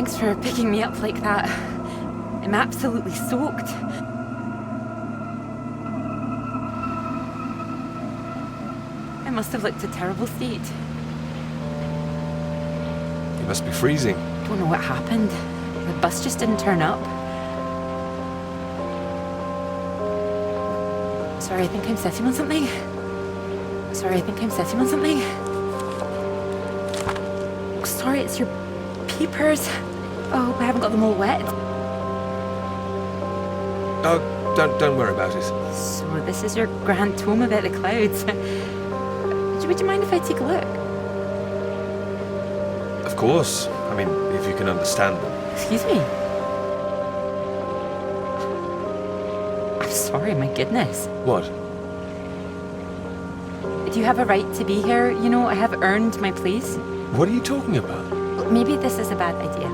Thanks for picking me up like that. I'm absolutely soaked. I must have looked a terrible state. You must be freezing. Don't know what happened. The bus just didn't turn up. Sorry, I think I'm sitting on something. Sorry, it's your papers. Oh, I haven't got them all wet. Oh, don't worry about it. So this is your grand tome about the clouds. Would you mind if I take a look? Of course. I mean, if you can understand them. Excuse me? I'm sorry, my goodness. What? Do you have a right to be here? You know, I have earned my place. What are you talking about? Maybe this is a bad idea.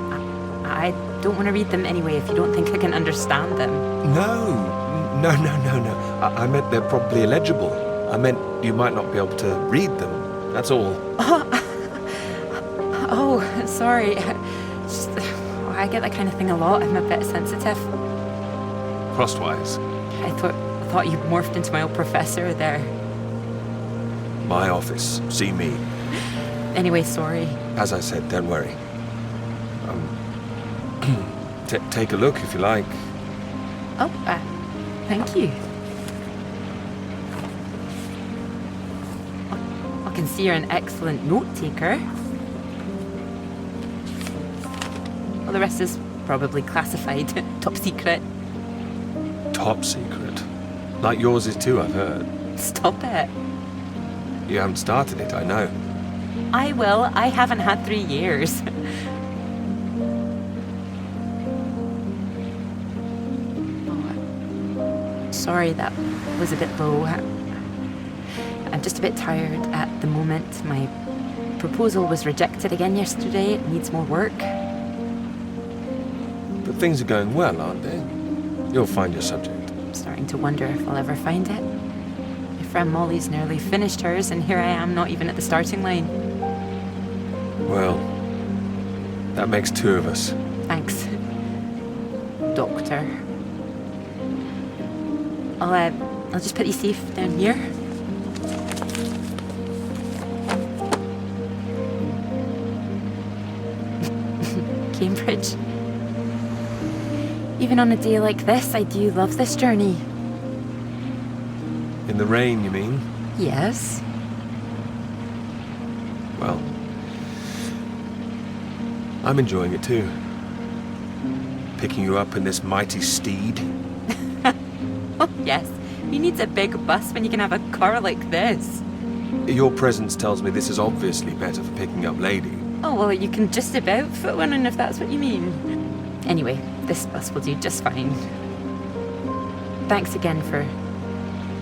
I don't want to read them anyway if you don't think I can understand them. No. I meant they're probably illegible. I meant you might not be able to read them. That's all. Oh, sorry. Just, I get that kind of thing a lot. I'm a bit sensitive. Crosswise. I thought you morphed into my old professor there. My office. See me. Anyway, sorry. As I said, don't worry. Take a look if you like. Oh, thank you. I can see you're an excellent note-taker. Well, the rest is probably classified. Top secret. Top secret. Like yours is too, I've heard. Stop it. You haven't started it, I know. I will. I haven't had 3 years. Sorry, that was a bit low. I'm just a bit tired at the moment. My proposal was rejected again yesterday. It needs more work. But things are going well, aren't they? You'll find your subject. I'm starting to wonder if I'll ever find it. My friend Molly's nearly finished hers, and here I am, not even at the starting line. Well, that makes 2 of us. Thanks, Doctor. I'll just put you safe down here. Cambridge. Even on a day like this, I do love this journey. In the rain, you mean? Yes. Well, I'm enjoying it too. Picking you up in this mighty steed. Oh, yes. Who needs a big bus when you can have a car like this? Your presence tells me this is obviously better for picking up lady. Oh, well, you can just about fit one in if that's what you mean. Anyway, this bus will do just fine. Thanks again for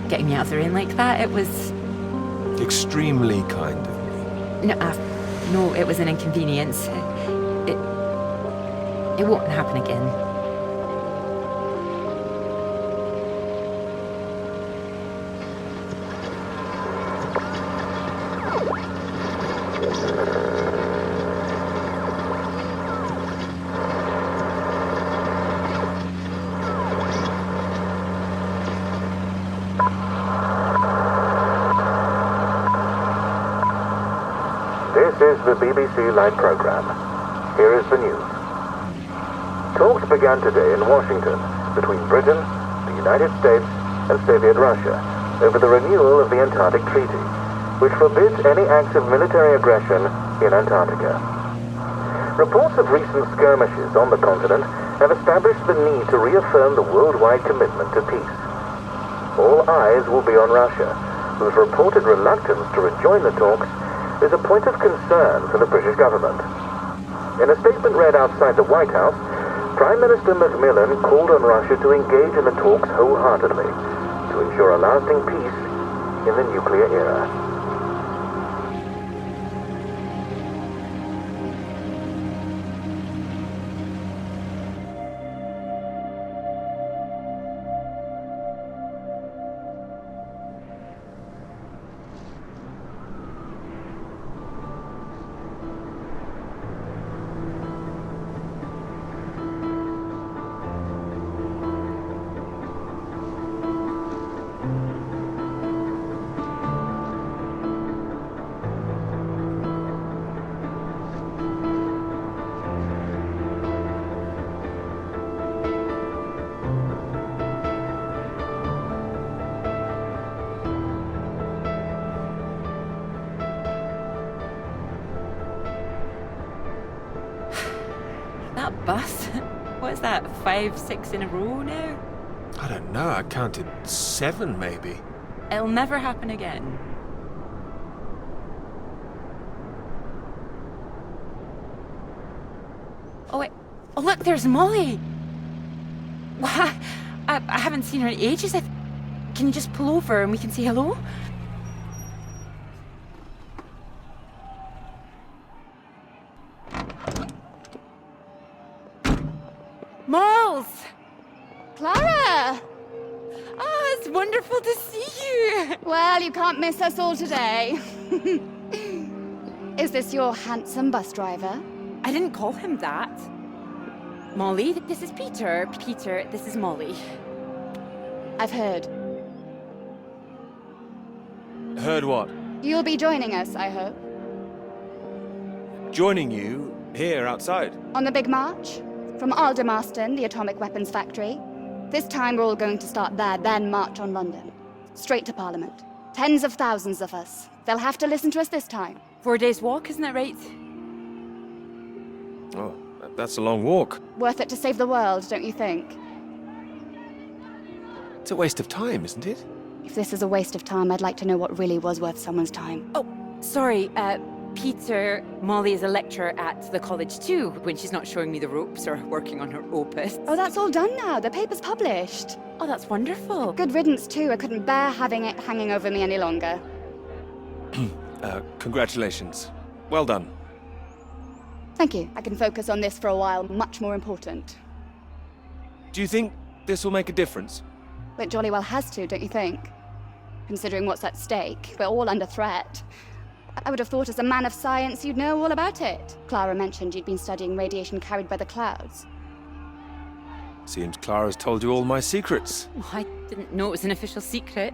getting me out of the rain like that. It was... Extremely kind of me. No, it was an inconvenience. It won't happen again. This is the BBC Live programme. Here is the news. Talks began today in Washington between Britain, the United States, and Soviet Russia over the renewal of the Antarctic Treaty, which forbids any acts of military aggression in Antarctica. Reports of recent skirmishes on the continent have established the need to reaffirm the worldwide commitment to peace. All eyes will be on Russia, whose reported reluctance to rejoin the talks is a point of concern for the British government. In a statement read outside the White House, Prime Minister Macmillan called on Russia to engage in the talks wholeheartedly to ensure a lasting peace in the nuclear era. bus. What is that, 5, 6 in a row now? I don't know, I counted 7 maybe. It'll never happen again. Oh, wait. Oh, look, there's Molly. Why? I haven't seen her in ages. Can you just pull over and we can say hello? Moles! Clara! Oh, it's wonderful to see you. Well, you can't miss us all today. Is this your handsome bus driver? I didn't call him that. Molly, this is Peter. Peter, this is Molly. I've heard. Heard what? You'll be joining us, I hope. Joining you here outside. On the big march? From Aldermaston, the atomic weapons factory. This time we're all going to start there, then march on London. Straight to Parliament. Tens of thousands of us. They'll have to listen to us this time. 4 days walk, isn't that right? Oh, that's a long walk. Worth it to save the world, don't you think? It's a waste of time, isn't it? If this is a waste of time, I'd like to know what really was worth someone's time. Oh, sorry, Peter, Molly is a lecturer at the college too, when she's not showing me the ropes or working on her opus. Oh, that's all done now. The paper's published. Oh, that's wonderful. Good riddance, too. I couldn't bear having it hanging over me any longer. Congratulations. Well done. Thank you. I can focus on this for a while. Much more important. Do you think this will make a difference? It jolly well has to, don't you think? Considering what's at stake, we're all under threat. I would have thought as a man of science you'd know all about it. Clara mentioned you'd been studying radiation carried by the clouds. Seems Clara's told you all my secrets. Oh, I didn't know it was an official secret.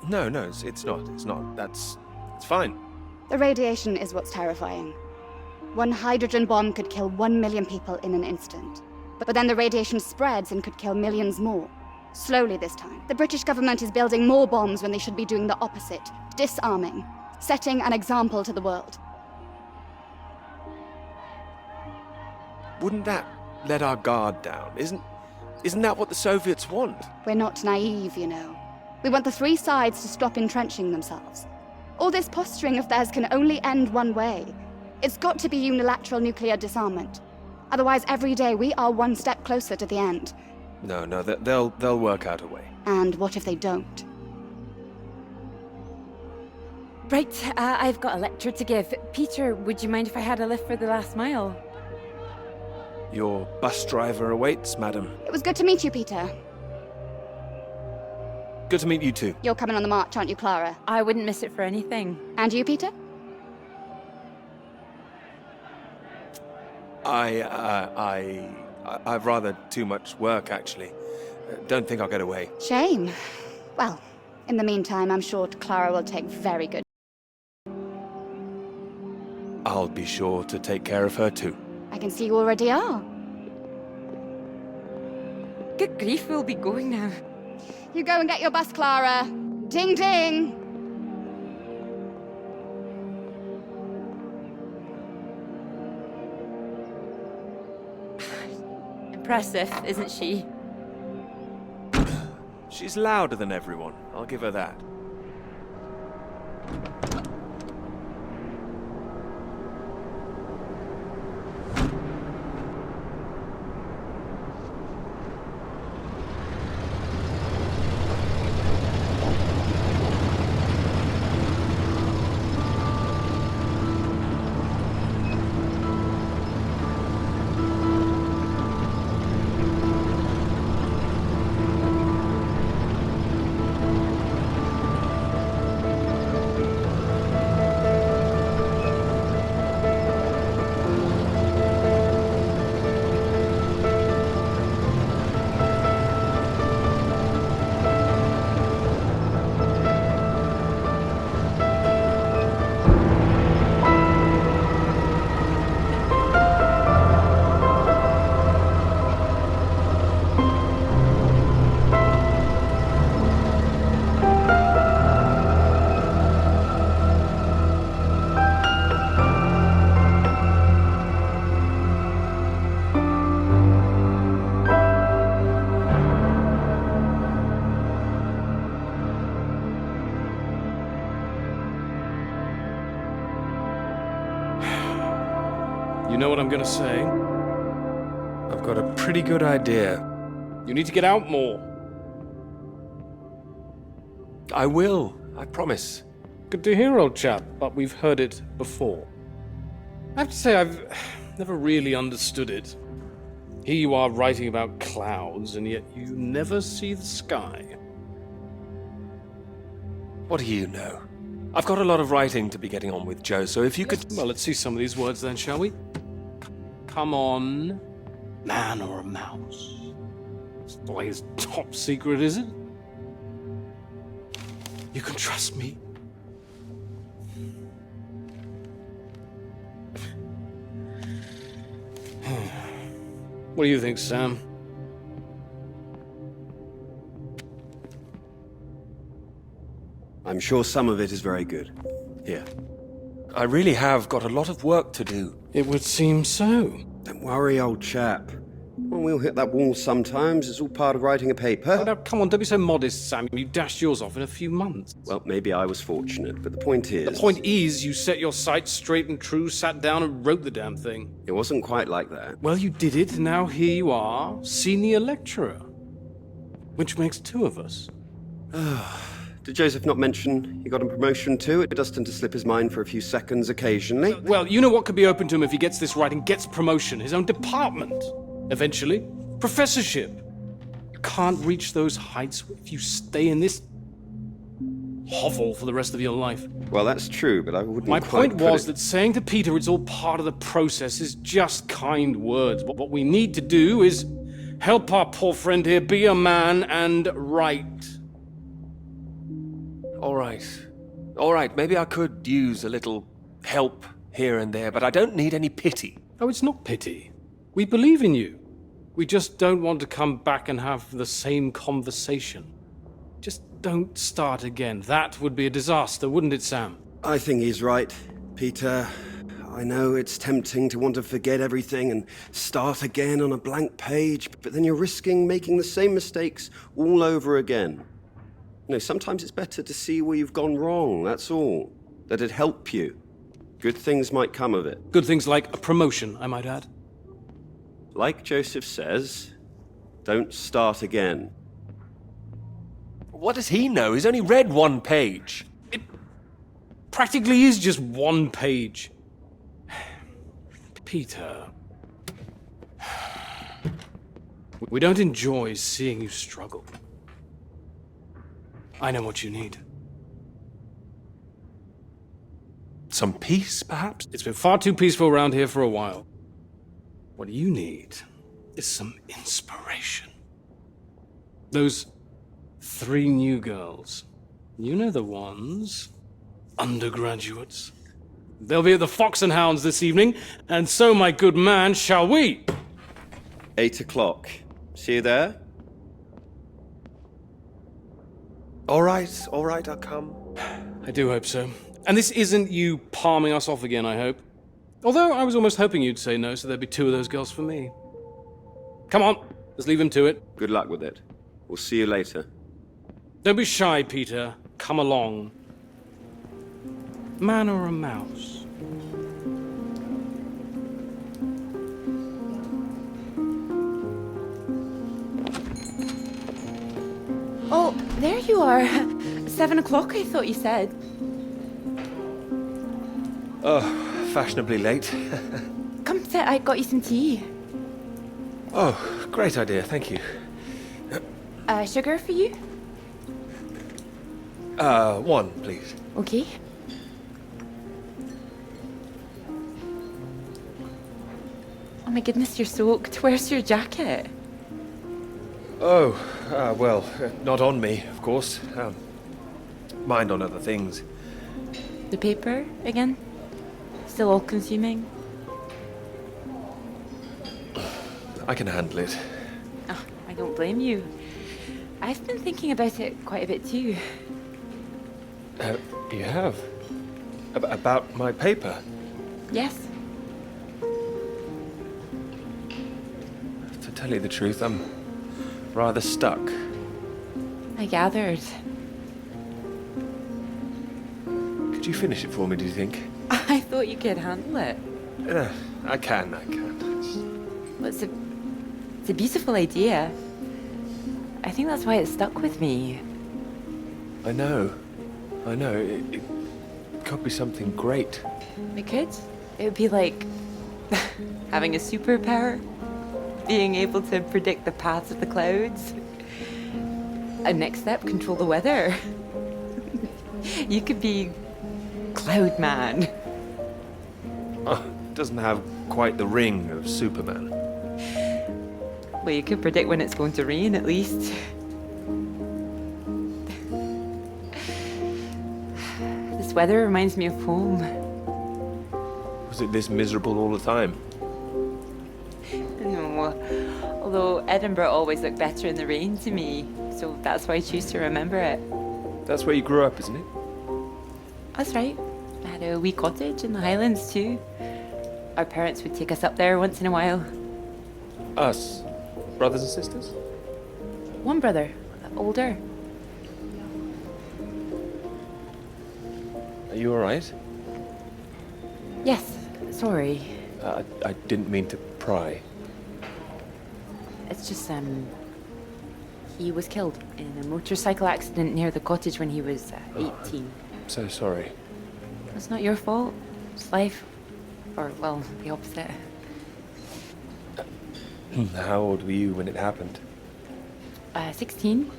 No, it's not. It's not. It's fine. The radiation is what's terrifying. One hydrogen bomb could kill 1 million people in an instant. But then the radiation spreads and could kill millions more. Slowly this time. The British government is building more bombs when they should be doing the opposite. Disarming. Setting an example to the world. Wouldn't that let our guard down? Isn't that what the Soviets want? We're not naive, you know. We want the three sides to stop entrenching themselves. All this posturing of theirs can only end one way. It's got to be unilateral nuclear disarmament. Otherwise, every day we are one step closer to the end. No, they'll work out a way. And what if they don't? Right, I've got a lecture to give. Peter, would you mind if I had a lift for the last mile? Your bus driver awaits, madam. It was good to meet you, Peter. Good to meet you too. You're coming on the march, aren't you, Clara? I wouldn't miss it for anything. And you, Peter? I've rather too much work, actually. Don't think I'll get away. Shame. Well, in the meantime, I'm sure Clara will take very good. I'll be sure to take care of her too. I can see you already are. Good grief, we'll be going now. You go and get your bus, Clara. Ding ding! Impressive, isn't she? She's louder than everyone, I'll give her that. know what I'm gonna say. I've got a pretty good idea. You need to get out more. I will, I promise. Good to hear, old chap, but we've heard it before. I have to say, I've never really understood it. Here you are writing about clouds, and yet you never see the sky. What do you know? I've got a lot of writing to be getting on with, Joe, so if you could... Well, let's see some of these words then, shall we? Come on. Man or a mouse? It's always top secret, is it? You can trust me. What do you think, Sam? I'm sure some of it is very good. Here. I really have got a lot of work to do. It would seem so. Don't worry, old chap. Well, we'll hit that wall sometimes. It's all part of writing a paper. Oh, now, come on, don't be so modest, Sam. You dashed yours off in a few months. Well, maybe I was fortunate, but the point is... The point is, you set your sights straight and true, sat down and wrote the damn thing. It wasn't quite like that. Well, you did it, and now here you are, senior lecturer. Which makes two of us. Did Joseph not mention he got a promotion too? It does tend to slip his mind for a few seconds occasionally. Well, you know what could be open to him if he gets this right and gets promotion? His own department. Eventually. Professorship. You can't reach those heights if you stay in this hovel for the rest of your life. Well, that's true, but I wouldn't My quite point put was it... that saying to Peter it's all part of the process is just kind words. But what we need to do is help our poor friend here be a man and write. All right, maybe I could use a little help here and there, but I don't need any pity. Oh, it's not pity. We believe in you. We just don't want to come back and have the same conversation. Just don't start again. That would be a disaster, wouldn't it, Sam? I think he's right, Peter. I know it's tempting to want to forget everything and start again on a blank page, but then you're risking making the same mistakes all over again. You know, sometimes it's better to see where you've gone wrong, that's all. That'd help you. Good things might come of it. Good things like a promotion, I might add. Like Joseph says, don't start again. What does he know? He's only read one page. It practically is just one page. Peter. We don't enjoy seeing you struggle. I know what you need. Some peace, perhaps? It's been far too peaceful around here for a while. What you need is some inspiration. Those 3 new girls. You know the ones. Undergraduates. They'll be at the Fox and Hounds this evening, and so, my good man, shall we? 8 o'clock. See you there? All right, I'll come. I do hope so. And this isn't you palming us off again, I hope. Although I was almost hoping you'd say no, so there'd be 2 of those girls for me. Come on, let's leave him to it. Good luck with it. We'll see you later. Don't be shy, Peter. Come along. Man or a mouse? Oh, there you are. 7 o'clock, I thought you said. Oh, fashionably late. Come sit, I got you some tea. Oh, great idea, thank you. Sugar for you? 1, please. Okay. Oh my goodness, you're soaked. Where's your jacket? Oh, well, not on me, of course. Mind on other things. The paper again? Still all consuming? I can handle it. Oh, I don't blame you. I've been thinking about it quite a bit too. You have? About my paper? Yes. To tell you the truth, I'm rather stuck. I gathered. Could you finish it for me, do you think? I thought you could handle it. I can. Well, it's a beautiful idea. I think that's why it stuck with me. I know. It could be something great. It could. It would be like having a superpower, being able to predict the paths of the clouds. And next step, control the weather. You could be Cloud Man. Doesn't have quite the ring of Superman. Well, you could predict when it's going to rain, at least. This weather reminds me of home. Was it this miserable all the time? No, although Edinburgh always looked better in the rain to me, so that's why I choose to remember it. That's where you grew up, isn't it? That's right. I had a wee cottage in the Highlands too. Our parents would take us up there once in a while. Us? Brothers and sisters? One brother, older. Are you alright? Yes, sorry. I didn't mean to pry. It's just, he was killed in a motorcycle accident near the cottage when he was 18. So sorry. It's not your fault. It's life. Or, well, the opposite. How old were you when it happened? 16.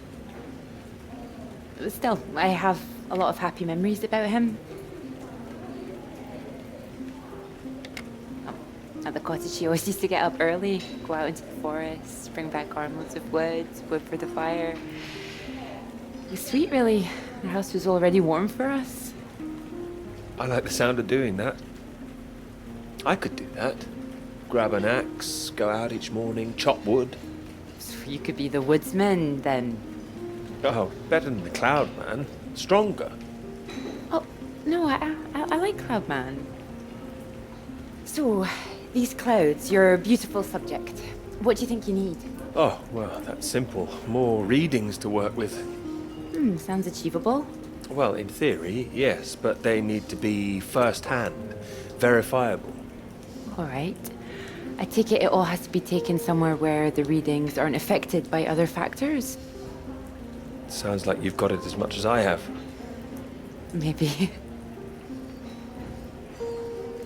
But still, I have a lot of happy memories about him. At the cottage, he always used to get up early, go out into the forest, bring back armloads of wood for the fire. It was sweet, really. The house was already warm for us. I like the sound of doing that. I could do that. Grab an axe, go out each morning, chop wood. So you could be the woodsman, then. Oh, better than the Cloud Man. Stronger. Oh, no, I like Cloudman. So, these clouds, your beautiful subject. What do you think you need? Oh, well, that's simple. More readings to work with. Sounds achievable. Well, in theory, yes, but they need to be first-hand, verifiable. All right. I take it all has to be taken somewhere where the readings aren't affected by other factors. Sounds like you've got it as much as I have. Maybe.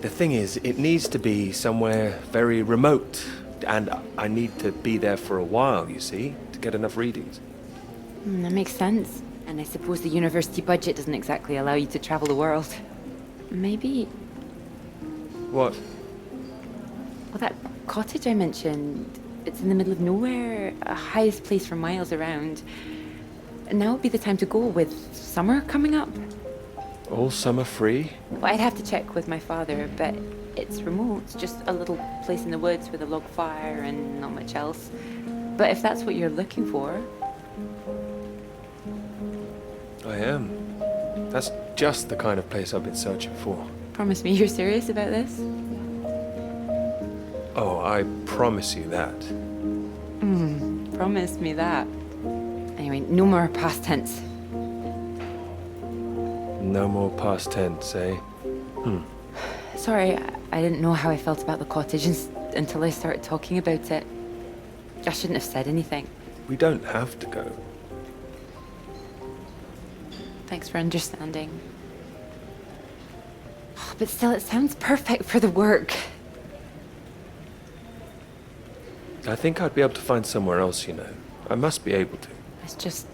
The thing is, it needs to be somewhere very remote, and I need to be there for a while, you see, to get enough readings. That makes sense. And I suppose the university budget doesn't exactly allow you to travel the world. Maybe. What? Well, that cottage I mentioned, it's in the middle of nowhere, a highest place for miles around. And now would be the time to go with summer coming up. All summer free? Well, I'd have to check with my father, but it's remote. It's just a little place in the woods with a log fire and not much else. But if that's what you're looking for... I am. That's just the kind of place I've been searching for. Promise me you're serious about this? Oh, I promise you that. Promise me that. Anyway, no more past tense. No more past tense, eh? Sorry, I didn't know how I felt about the cottage until I started talking about it. I shouldn't have said anything. We don't have to go. Thanks for understanding. But still, it sounds perfect for the work. I think I'd be able to find somewhere else, you know. I must be able to. It's just...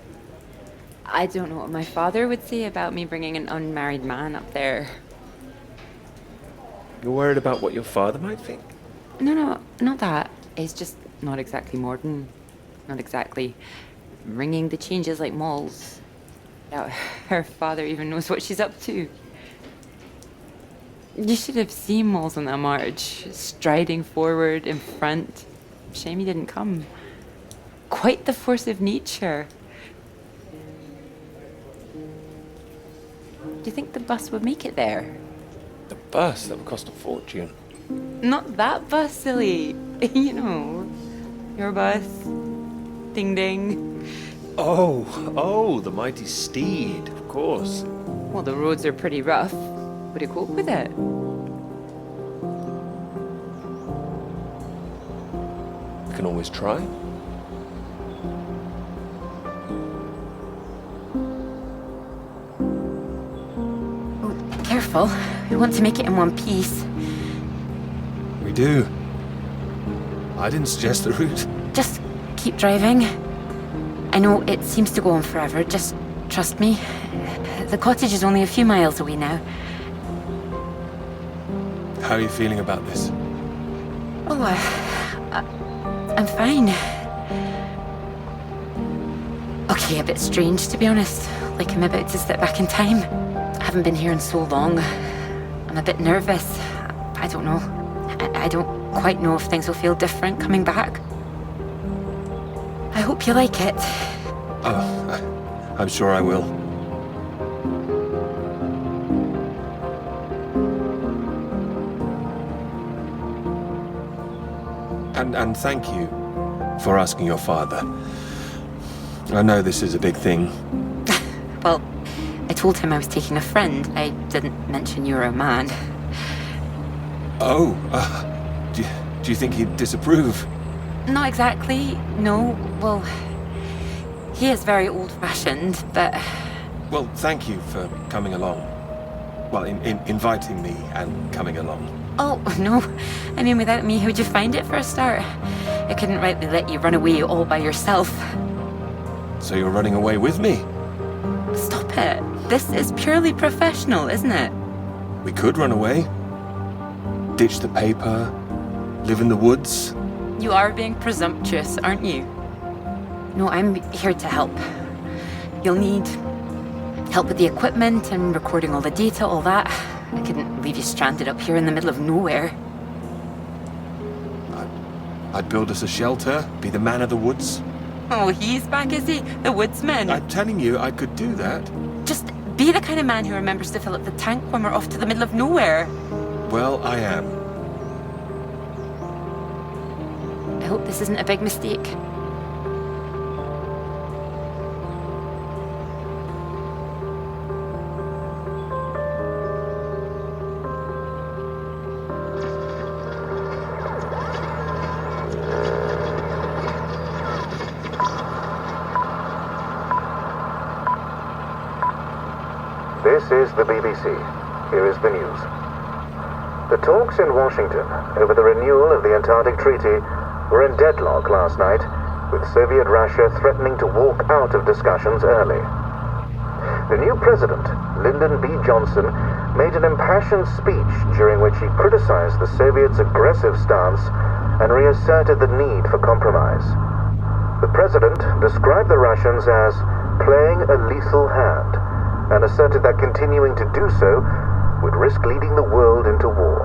I don't know what my father would say about me bringing an unmarried man up there. You're worried about what your father might think? No, not that. It's just not exactly modern. Not exactly ringing the changes like Moll's. Doubt her father even knows what she's up to. You should have seen Moll's on that march, striding forward in front. Shame he didn't come. Quite the force of nature. Do you think the bus would make it there? The bus? That would cost a fortune. Not that bus, silly. You know, your bus. Ding ding. Oh, the mighty steed, of course. Well, the roads are pretty rough. Would it cope with it? can always try. Careful. We want to make it in one piece. We do. I didn't suggest the route. Just keep driving. I know it seems to go on forever. Just trust me. The cottage is only a few miles away now. How are you feeling about this? Oh, I'm fine. Okay, a bit strange to be honest. Like I'm about to step back in time. I haven't been here in so long. I'm a bit nervous. I don't know. I don't quite know if things will feel different coming back. I hope you like it. Oh, I'm sure I will. And thank you for asking your father. I know this is a big thing. Well, I told him I was taking a friend. I didn't mention you were a man. Oh, do you think he'd disapprove? Not exactly, no. Well, he is very old-fashioned, but... Well, thank you for coming along. Well, inviting me and coming along. Oh, no. I mean, without me, how'd you find it for a start? I couldn't rightly let you run away all by yourself. So you're running away with me? Stop it. This is purely professional, isn't it? We could run away. Ditch the paper. Live in the woods. You are being presumptuous, aren't you? No, I'm here to help. You'll need help with the equipment and recording all the data, all that. I couldn't leave you stranded up here in the middle of nowhere. I'd build us a shelter, be the man of the woods. Oh, he's back, is he? The woodsman. I'm telling you, I could do that. Just be the kind of man who remembers to fill up the tank when we're off to the middle of nowhere. Well, I am. I hope this isn't a big mistake. This is the BBC. Here is the news. The talks in Washington over the renewal of the Antarctic Treaty were in deadlock last night, with Soviet Russia threatening to walk out of discussions early. The new president, Lyndon B. Johnson, made an impassioned speech during which he criticized the Soviets' aggressive stance and reasserted the need for compromise. The president described the Russians as playing a lethal hand, and asserted that continuing to do so would risk leading the world into war.